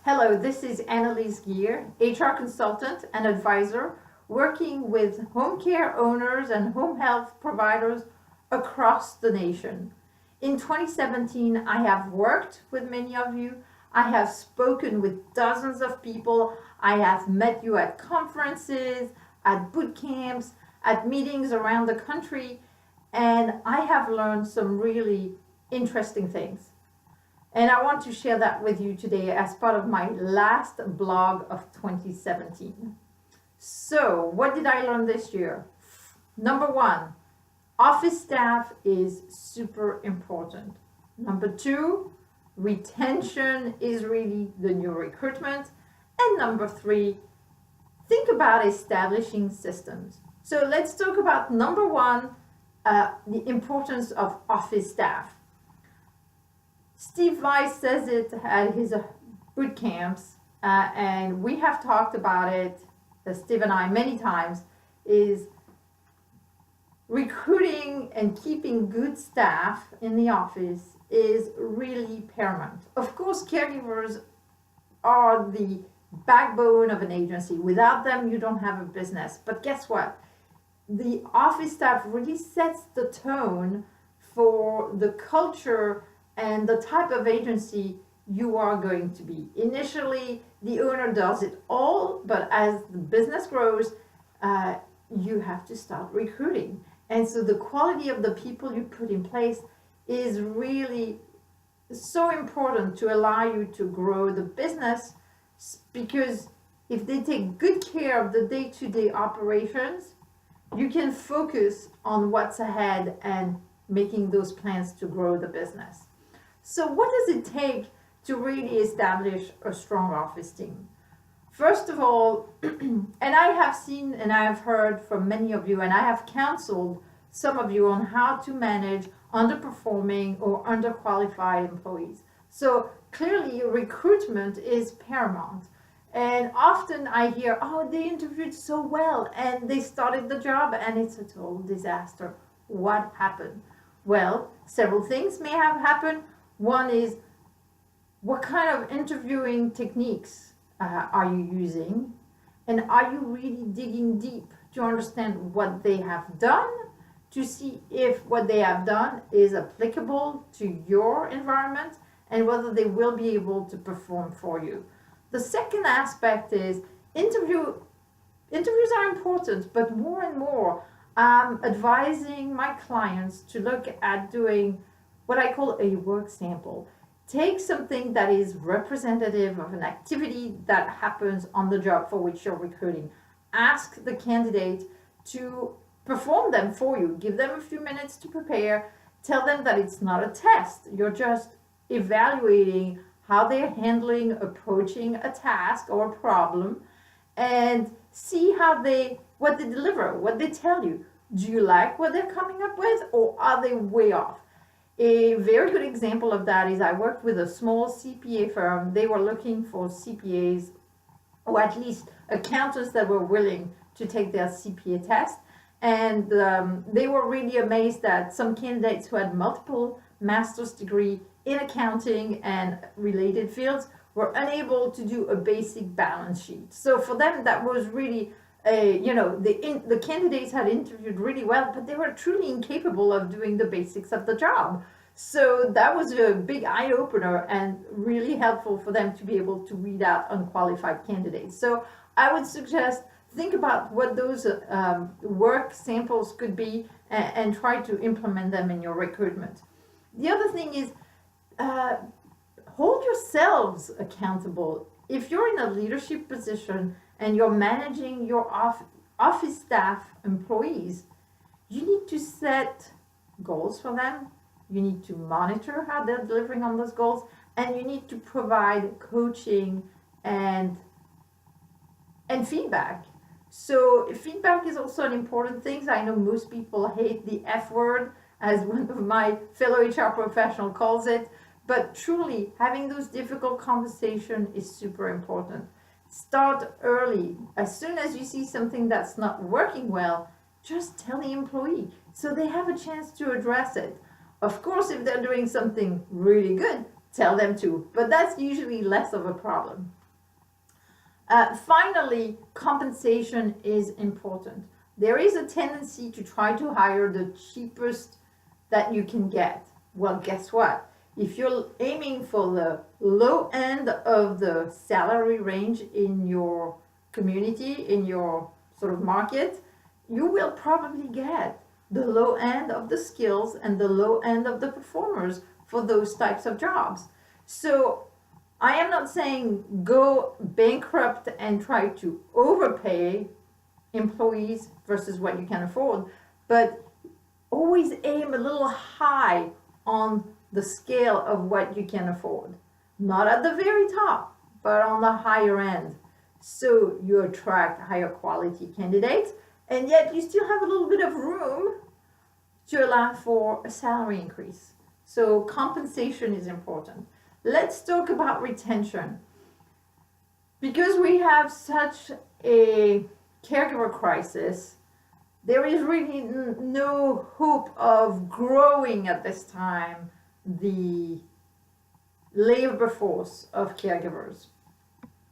Hello, this is Annalise Gear, HR consultant and advisor working with home care owners and home health providers across the nation. In 2017, I have worked with many of you. I have spoken with dozens of people. I have met you at conferences, at boot camps, at meetings around the country, and I have learned some really interesting things. And I want to share that with you today as part of my last blog of 2017. So, what did I learn this year? Number one, office staff is super important. Number two, retention is really the new recruitment. And number three, think about establishing systems. So let's talk about number one, the importance of office staff. Steve Weiss says it at his boot camps, and we have talked about it, Steve and I, many times, is recruiting and keeping good staff in the office is really paramount. Of course, caregivers are the backbone of an agency. Without them, you don't have a business. But guess what? The office staff really sets the tone for the culture and the type of agency you are going to be. Initially, the owner does it all, but as the business grows, you have to start recruiting. And so the quality of the people you put in place is really so important to allow you to grow the business, because if they take good care of the day-to-day operations, you can focus on what's ahead and making those plans to grow the business. So what does it take to really establish a strong office team? First of all, and I have seen and I have heard from many of you, and I have counseled some of you on how to manage underperforming or underqualified employees. So clearly recruitment is paramount. And often I hear, oh, they interviewed so well and they started the job and it's a total disaster. What happened? Well, several things may have happened. One is, what kind of interviewing techniques are you using? And are you really digging deep to understand what they have done, to see if what they have done is applicable to your environment and whether they will be able to perform for you? The second aspect is interviews are important, but more and more I'm advising my clients to look at doing what I call a work sample. Take something that is representative of an activity that happens on the job for which you're recruiting. Ask the candidate to perform them for you. Give them a few minutes to prepare. Tell them that it's not a test. You're just evaluating how they're handling, approaching a task or a problem, and see what they deliver, what they tell you. Do you like what they're coming up with, or are they way off? A very good example of that is I worked with a small CPA firm. They were looking for CPAs, or at least accountants that were willing to take their CPA test. And they were really amazed that some candidates who had multiple master's degree in accounting and related fields were unable to do a basic balance sheet. So for them, that was really the candidates had interviewed really well, but they were truly incapable of doing the basics of the job. So that was a big eye-opener and really helpful for them to be able to weed out unqualified candidates. So I would suggest think about what those work samples could be and try to implement them in your recruitment. The other thing is hold yourselves accountable. If you're in a leadership position and you're managing your office staff employees, you need to set goals for them. You need to monitor how they're delivering on those goals, and you need to provide coaching and feedback. So feedback is also an important thing. I know most people hate the F word, as one of my fellow HR professionals calls it, but truly having those difficult conversations is super important. Start early. As soon as you see something that's not working well, just tell the employee so they have a chance to address it. Of course, if they're doing something really good, tell them to, but that's usually less of a problem. Finally, compensation is important. There is a tendency to try to hire the cheapest that you can get. Well, guess what? If you're aiming for the low end of the salary range in your community, in your sort of market, you will probably get the low end of the skills and the low end of the performers for those types of jobs. So I am not saying go bankrupt and try to overpay employees versus what you can afford, but always aim a little high on the scale of what you can afford. Not at the very top, but on the higher end. So you attract higher quality candidates, and yet you still have a little bit of room to allow for a salary increase. So compensation is important. Let's talk about retention. Because we have such a caregiver crisis, there is really no hope of growing at this time the labor force of caregivers.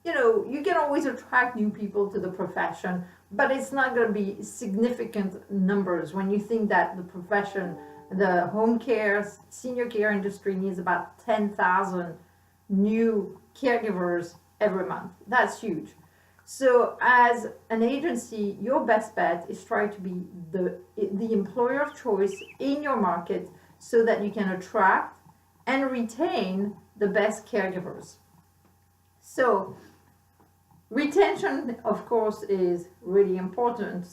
You know, you can always attract new people to the profession, but it's not going to be significant numbers when you think that the profession, the home care, senior care industry needs about 10,000 new caregivers every month. That's huge. So as an agency, your best bet is try to be the employer of choice in your market so that you can attract and retain the best caregivers. So retention, of course, is really important.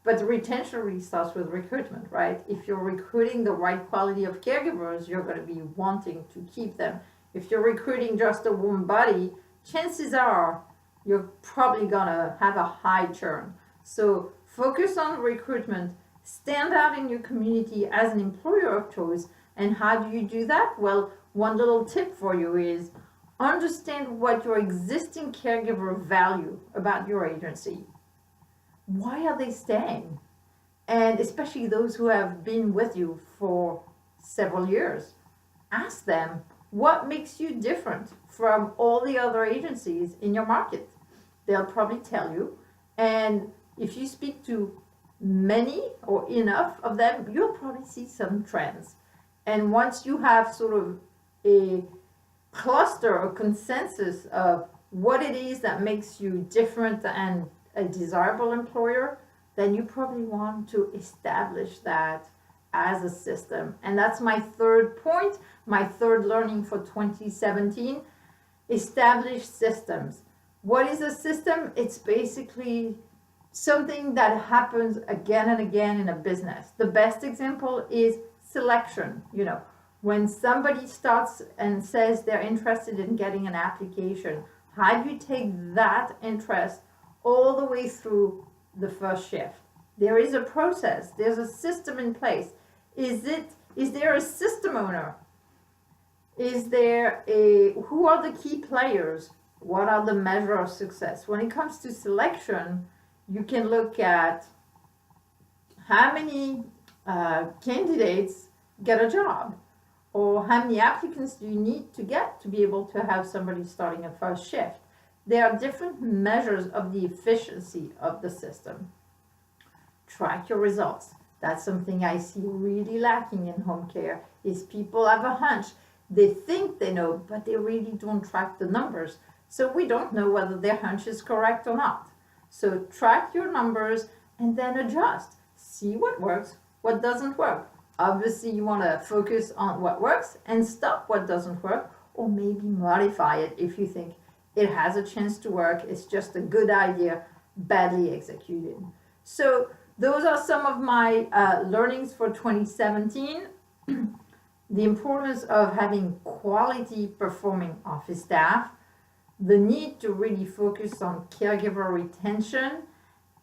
But retention really starts with recruitment, right? If you're recruiting the right quality of caregivers, you're going to be wanting to keep them. If you're recruiting just a warm body, chances are you're probably going to have a high churn. So focus on recruitment, stand out in your community as an employer of choice. And how do you do that? Well, one little tip for you is understand what your existing caregiver value about your agency. Why are they staying? And especially those who have been with you for several years. Ask them, what makes you different from all the other agencies in your market? They'll probably tell you. And if you speak to many or enough of them, you'll probably see some trends. And once you have sort of a cluster or consensus of what it is that makes you different and a desirable employer, then you probably want to establish that as a system. And that's my third point, my third learning for 2017, establish systems. What is a system? It's basically something that happens again and again in a business. The best example is selection. You know, when somebody starts and says they're interested in getting an application, how do you take that interest all the way through the first shift? There is a process. There's a system in place. Is there a system owner? Who are the key players? What are the measure of success? When it comes to selection, you can look at how many candidates get a job, or how many applicants do you need to get to be able to have somebody starting a first shift. There are different measures of the efficiency of the system. Track your results. That's something I see really lacking in home care, is people have a hunch. They think they know, but they really don't track the numbers. So we don't know whether their hunch is correct or not. So track your numbers and then adjust. See what works, what doesn't work. Obviously, you want to focus on what works and stop what doesn't work, or maybe modify it if you think it has a chance to work. It's just a good idea, badly executed. So those are some of my learnings for 2017. The importance of having quality performing office staff, the need to really focus on caregiver retention,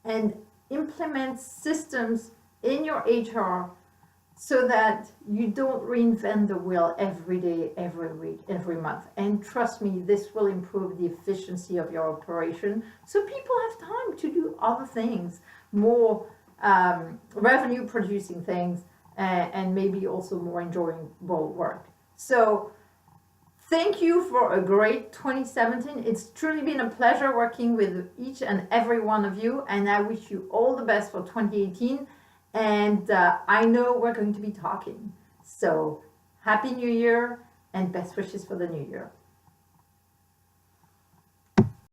and implement systems in your HR so that you don't reinvent the wheel every day, every week, every month. And trust me, this will improve the efficiency of your operation so people have time to do other things, more revenue producing things, and maybe also more enjoyable work. So Thank you for a great 2017. It's truly been a pleasure working with each and every one of you, and I wish you all the best for 2018. And I know we're going to be talking. So, Happy New Year and best wishes for the new year.